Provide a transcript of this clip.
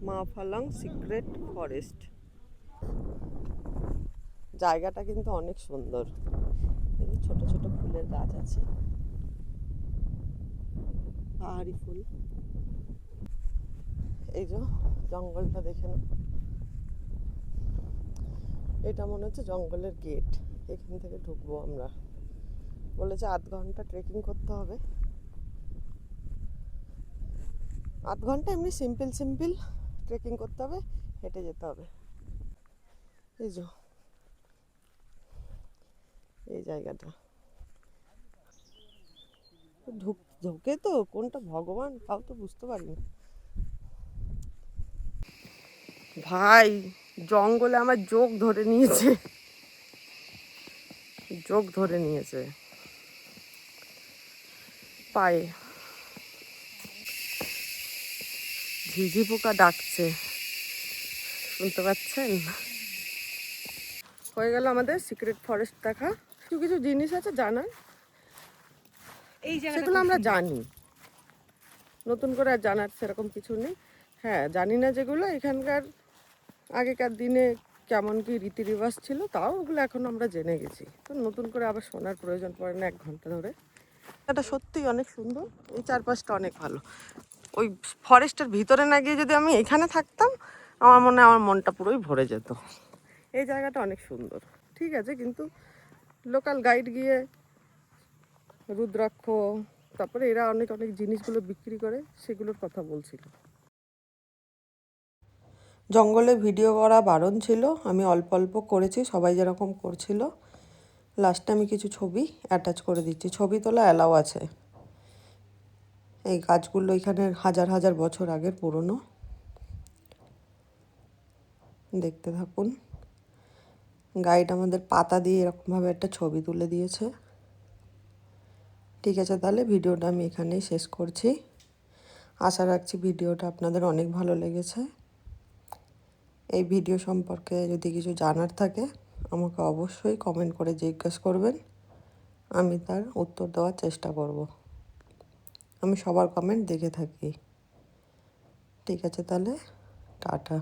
মাফালাং secret forest. জায়গাটা কিন্তু অনেক সুন্দর। এই যে ছোট ছোট ফুলের গাছ আছে, পাহাড়ি ফুল। এই যে জঙ্গলটা দেখে না, এটা মনে হচ্ছে জঙ্গলের গেট। এখান থেকে ঢুকবো আমরা। বলেছে 8 ঘন্টা ট্রেকিং করতে হবে। 8 ঘন্টা এমনি সিম্পল সিম্পল ট্রেকিং করতে হবে, হেঁটে যেতে হবে। এই যে এই জায়গাটা ঢুকে তো কোনটা ভগবান তাও তো বুঝতে পারিনি ভাই। জঙ্গলে আমার যোগ ধরে নিয়েছে, যোগ ধরে নিয়েছে পায়ে। ঝিঝি পোকা ডাকছে, শুনতে পাচ্ছেন? হয়ে গেল আমাদের সিক্রেট ফরেস্ট দেখা। কিছু কিছু জিনিস আছে জানার, সেগুলো আমরা জানি, নতুন করে আর জানার সেরকম কিছু নেই। হ্যাঁ, জানি না যেগুলো এখানকার আগেকার দিনে কেমন কি রীতি রেওয়াজ ছিল, তাও ওগুলো এখন আমরা জেনে গেছি, তো নতুন করে আবার শোনার প্রয়োজন পড়ে না 1 ঘন্টা ধরে। এটা সত্যিই অনেক সুন্দর, এই চারপাশটা অনেক ভালো। ওই ফরেস্টের ভিতরে না গিয়ে যদি আমি এখানে থাকতাম, আমার মনে হয় আমার মনটা পুরোই ভরে যেত। এই জায়গাটা অনেক সুন্দর, ঠিক আছে, কিন্তু লোকাল গাইড গিয়ে রুদ্রাক্ষ, তারপরে এরা অনেক অনেক জিনিসগুলো বিক্রি করে, সেগুলোর কথা বলছিল। জঙ্গলে ভিডিও করা বারণ ছিল, আমি অল্প অল্প করেছি, সবাই যেরকম করছিল। লাস্টে আমি কিছু ছবি অ্যাটাচ করে দিচ্ছি, ছবি তোলা অ্যালাউ আছে। এই গাছগুলো এখানে হাজার হাজার বছর আগের পুরনো, দেখতে থাকুন। গাইড আমাদের পাতা দিয়ে এরকমভাবে একটা ছবি তুলে দিয়েছে। ঠিক আছে, তাহলে ভিডিওটা আমি এখানেই শেষ করছি। আশা রাখছি ভিডিওটা আপনাদের অনেক ভালো লেগেছে। এই ভিডিও সম্পর্কে যদি কিছু জানার থাকে আমাকে অবশ্যই কমেন্ট করে জিজ্ঞেস করবেন, আমি তার উত্তর দেওয়ার চেষ্টা করব। আমি সবার কমেন্ট দেখে থাকি। ঠিক আছে, তাহলে টাটা।